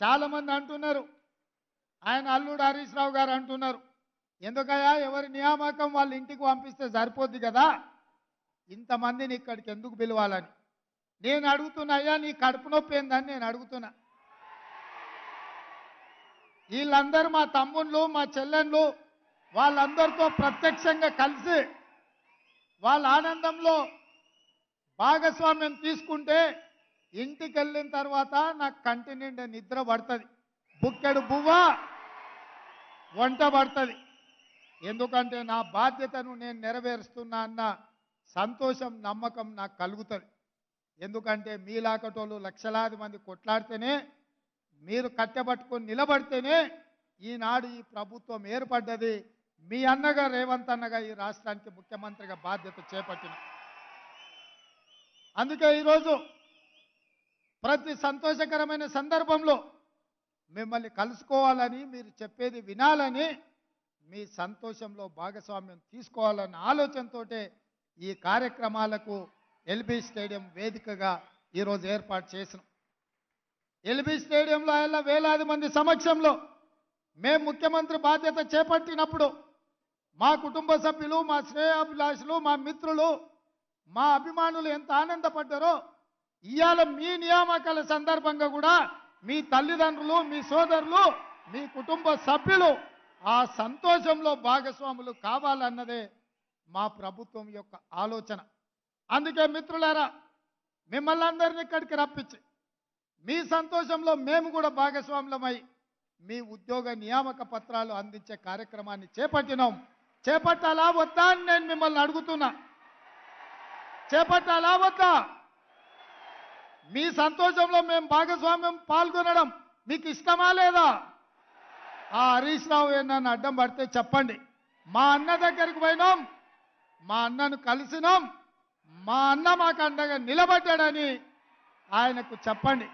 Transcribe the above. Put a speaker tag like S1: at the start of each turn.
S1: చాలామంది అంటున్నారు, ఆయన అల్లుడు హరీష్ రావు గారు అంటున్నారు, ఎందుకయ్యా ఎవరి నియామకం వాళ్ళ ఇంటికి పంపిస్తే సరిపోద్ది కదా, ఇంతమందిని ఇక్కడికి ఎందుకు పిలవాలని. నేను అడుగుతున్నా, అయ్యా నీ కడుపు నొప్పి ఏందని నేను అడుగుతున్నా. వీళ్ళందరూ మా తమ్ముళ్ళు మా చెల్లెళ్ళు, వాళ్ళందరితో ప్రత్యక్షంగా కలిసి వాళ్ళ ఆనందంలో భాగస్వామ్యం తీసుకుంటే ఇంటికి వెళ్ళిన తర్వాత నాకు కంటి నిండా నిద్ర పడుతుంది, బుక్కెడు బువ్వ వంట పడుతుంది. ఎందుకంటే నా బాధ్యతను నేను నెరవేరుస్తున్నా అన్న సంతోషం నమ్మకం నాకు కలుగుతుంది. ఎందుకంటే మీలాకటోళ్ళు లక్షలాది మంది కొట్లాడితేనే, మీరు కట్టెబట్టుకొని నిలబడితేనే ఈనాడు ఈ ప్రభుత్వం ఏర్పడ్డది. మీ అన్నగా రేవంత్ అన్నగా ఈ రాష్ట్రానికి ముఖ్యమంత్రిగా బాధ్యత చేపట్టిన. అందుకే ఈరోజు ప్రతి సంతోషకరమైన సందర్భంలో మిమ్మల్ని కలుసుకోవాలని, మీరు చెప్పేది వినాలని, మీ సంతోషంలో భాగస్వామ్యం తీసుకోవాలన్న ఆలోచనతో ఈ కార్యక్రమాలకు ఎల్బీ స్టేడియం వేదికగా ఈరోజు ఏర్పాటు చేసినాం. ఎల్బీ స్టేడియంలో ఆయన వేలాది మంది సమక్షంలో మేము ముఖ్యమంత్రి బాధ్యత చేపట్టినప్పుడు మా కుటుంబ సభ్యులు, మా శ్రేయాభిలాషులు, మా మిత్రులు, మా అభిమానులు ఎంత ఆనందపడ్డారో, ఇవాళ మీ నియామకాల సందర్భంగా కూడా మీ తల్లిదండ్రులు, మీ సోదరులు, మీ కుటుంబ సభ్యులు ఆ సంతోషంలో భాగస్వాములు కావాలన్నదే మా ప్రభుత్వం యొక్క ఆలోచన. అందుకే మిత్రులారా, మిమ్మల్ని అందరినీ ఇక్కడికి రప్పించి మీ సంతోషంలో మేము కూడా భాగస్వాములమై మీ ఉద్యోగ నియామక పత్రాలు అందించే కార్యక్రమాన్ని చేపట్టినాం. చేపట్టాలా వద్దా అని నేను మిమ్మల్ని అడుగుతున్నా. చేపట్టాలా వద్దా? మీ సంతోషంలో మేము భాగస్వామ్యం పాల్గొనడం మీకు ఇష్టమా లేదా? ఆ హరీష్ రావు నన్ను అడ్డం పడితే చెప్పండి. మా అన్న దగ్గరికి పోయినాం, మా అన్నను కలిసినాం, మా అన్న మాకు అండగా నిలబడ్డాడని ఆయనకు చెప్పండి.